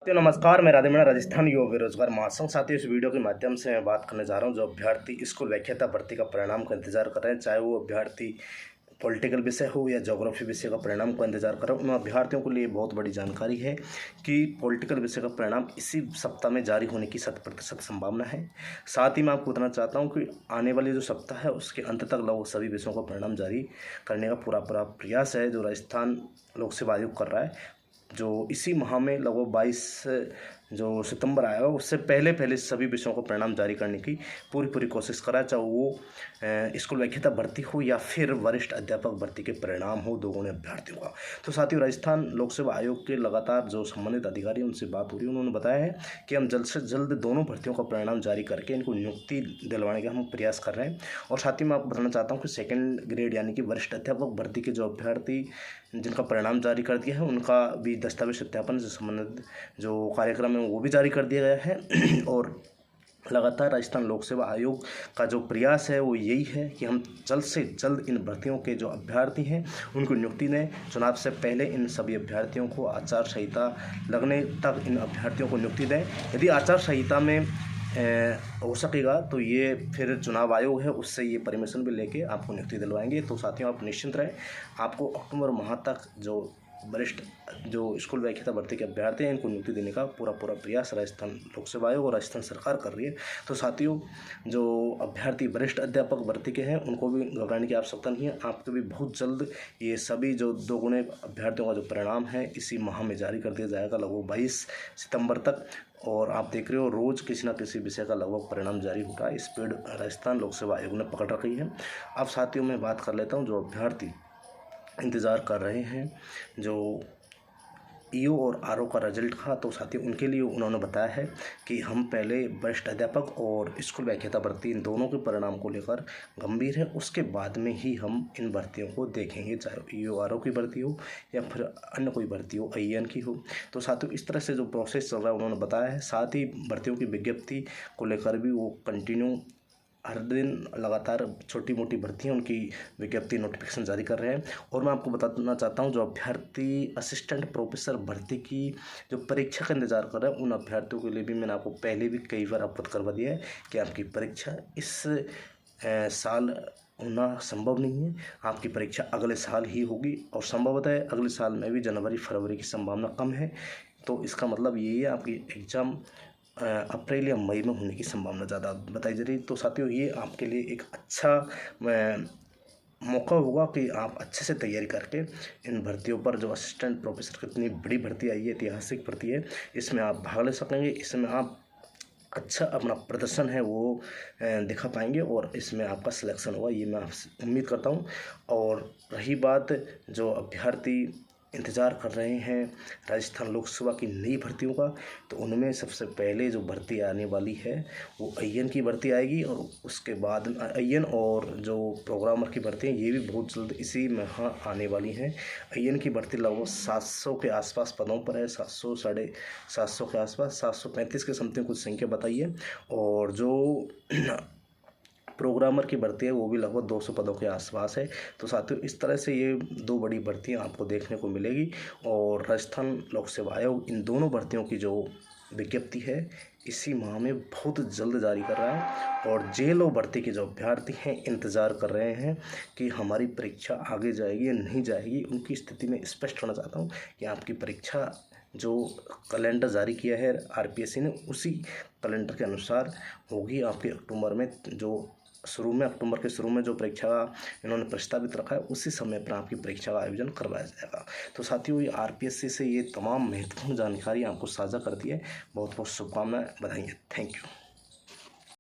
तो नमस्कार, मैं राधेमणा राजस्थान युवा बेरोजगार महासंघ। साथियों, इस वीडियो के माध्यम से मैं बात करने जा रहा हूं जो अभ्यर्थी स्कूल व्याख्याता भर्ती का परिणाम का इंतजार कर रहे हैं, चाहे वो अभ्यर्थी पॉलिटिकल विषय हो या ज्योग्राफी विषय का परिणाम का इंतजार कर रहे हैं, उन अभ्यर्थियों के लिए बहुत बड़ी जानकारी है कि पॉलिटिकल विषय का परिणाम इसी सप्ताह में जारी होने की 100% संभावना है। साथ ही मैं आपको बताना चाहता हूं कि आने वाले जो सप्ताह है उसके अंत तक लगभग सभी विषयों का परिणाम जारी करने का पूरा प्रयास है जो राजस्थान लोक सेवा आयोग कर रहा है। जो इसी माह में लगभग 22 जो सितंबर आएगा उससे पहले सभी विषयों को परिणाम जारी करने की पूरी कोशिश करा, चाहे वो स्कूल व्याख्याता भर्ती हो या फिर वरिष्ठ अध्यापक भर्ती के परिणाम हो दोगुने अभ्यर्थियों का। तो साथियों, राजस्थान लोक सेवा आयोग के लगातार जो संबंधित अधिकारी उनसे बात हो रही है, उन्होंने बताया है कि हम जल्द से जल्द दोनों भर्तियों का परिणाम जारी करके इनको नियुक्ति दिलवाने का हम प्रयास कर रहे हैं। और साथ ही मैं आपको बताना चाहता हूँ कि सेकेंड ग्रेड यानी कि वरिष्ठ अध्यापक भर्ती के जो अभ्यर्थी जिनका परिणाम जारी कर दिया है उनका भी दस्तावेज सत्यापन से संबंधित जो कार्यक्रम है वो भी जारी कर दिया गया है। और लगातार राजस्थान लोक सेवा आयोग का जो प्रयास है वो यही है कि हम जल्द से जल्द इन भर्तियों के जो अभ्यर्थी हैं उनको नियुक्ति दें। चुनाव से पहले इन सभी अभ्यर्थियों को आचार संहिता लगने तक इन अभ्यर्थियों को नियुक्ति दें। यदि आचार संहिता में हो सकेगा तो ये फिर चुनाव आयोग है उससे ये परमिशन भी लेके आपको नियुक्ति दिलवाएंगे। तो साथियों, आप निश्चिंत रहें, आपको अक्टूबर माह तक जो वरिष्ठ जो स्कूल व्याख्याता भर्ती के अभ्यर्थी हैं इनको नियुक्ति देने का पूरा प्रयास राजस्थान लोक सेवा आयोग और राजस्थान सरकार कर रही है। तो साथियों, जो अभ्यर्थी वरिष्ठ अध्यापक भर्ती के हैं उनको भी घबराने की आवश्यकता नहीं है। आपको भी बहुत जल्द ये सभी जो दोगुने अभ्यर्थियों का जो परिणाम है इसी माह में जारी कर दिया जाएगा, लगभग 22 सितंबर तक। और आप देख रहे हो रोज़ किसी न किसी विषय का लगभग परिणाम जारी हो रहा है। स्पीड राजस्थान लोक सेवा आयोग ने पकड़ रखी है। अब साथियों, मैं बात कर लेता हूँ जो अभ्यर्थी इंतज़ार कर रहे हैं जो ईओ और आरओ का रिजल्ट था। तो साथियों, उनके लिए उन्होंने बताया है कि हम पहले वरिष्ठ अध्यापक और स्कूल व्याख्याता भर्ती इन दोनों के परिणाम को लेकर गंभीर है, उसके बाद में ही हम इन भर्तियों को देखेंगे, चाहे ईओ आरओ की भर्ती हो या फिर अन्य कोई भर्ती हो, आईएएन की हो। तो साथियों, इस तरह से जो प्रोसेस चल रहा है उन्होंने बताया है। साथ ही भर्तियों की विज्ञप्ति को लेकर भी वो कंटिन्यू हर दिन लगातार छोटी मोटी भर्तियाँ उनकी विज्ञप्ति नोटिफिकेशन जारी कर रहे हैं। और मैं आपको बताना चाहता हूं जो अभ्यर्थी असिस्टेंट प्रोफेसर भर्ती की जो परीक्षा का इंतजार कर रहे हैं उन अभ्यर्थियों के लिए भी मैंने आपको पहले भी कई बार अवगत करवा दिया है कि आपकी परीक्षा इस साल होना संभव नहीं है। आपकी परीक्षा अगले साल ही होगी और संभवतः अगले साल में भी जनवरी फरवरी की संभावना कम है। तो इसका मतलब यही है आपकी एग्ज़ाम अप्रैल या मई में होने की संभावना ज़्यादा बताई जा रही है। तो साथियों, ये आपके लिए एक अच्छा मौका होगा कि आप अच्छे से तैयारी करके इन भर्तियों पर जो असिस्टेंट प्रोफेसर की इतनी बड़ी भर्ती आई है, ऐतिहासिक भर्ती है, इसमें आप भाग ले सकेंगे। इसमें आप अच्छा अपना प्रदर्शन है वो दिखा पाएंगे और इसमें आपका सिलेक्शन होगा, ये मैं आपसे उम्मीद करता हूँ। और रही बात जो अभ्यर्थी इंतज़ार कर रहे हैं राजस्थान लोक सेवा की नई भर्तियों का, तो उनमें सबसे पहले जो भर्ती आने वाली है वो आईएएन की भर्ती आएगी और उसके बाद आईएएन और जो प्रोग्रामर की भर्ती हैं ये भी बहुत जल्द इसी माह आने वाली हैं। आईएएन की भर्ती लगभग 700 के आसपास पदों पर है, 700 साढ़े 700 के आसपास, 735 के समथिंग कुछ संख्या बताई है। और जो प्रोग्रामर की भर्ती है वो भी लगभग 200 पदों के आसपास है। तो साथियों, इस तरह से ये दो बड़ी भर्तियां आपको देखने को मिलेगी और राजस्थान लोक सेवा आयोग इन दोनों भर्तियों की जो विज्ञप्ति है इसी माह में बहुत जल्द जारी कर रहा है। और जेएलओ भर्ती के जो अभ्यर्थी हैं इंतज़ार कर रहे हैं कि हमारी परीक्षा आगे जाएगी या नहीं जाएगी, उनकी स्थिति में स्पष्ट करना चाहता हूँ कि आपकी परीक्षा जो कैलेंडर जारी किया है आरपीएससी ने उसी कैलेंडर के अनुसार होगी। आपके अक्टूबर में जो अक्टूबर के शुरू में जो परीक्षा इन्होंने प्रस्तावित रखा है उसी समय पर आपकी परीक्षा का आयोजन करवाया जाएगा। तो साथियों, ये आरपीएससी से ये तमाम महत्वपूर्ण जानकारी आपको साझा कर दी है। बहुत बहुत शुभकामनाएं, बधाई, थैंक यू।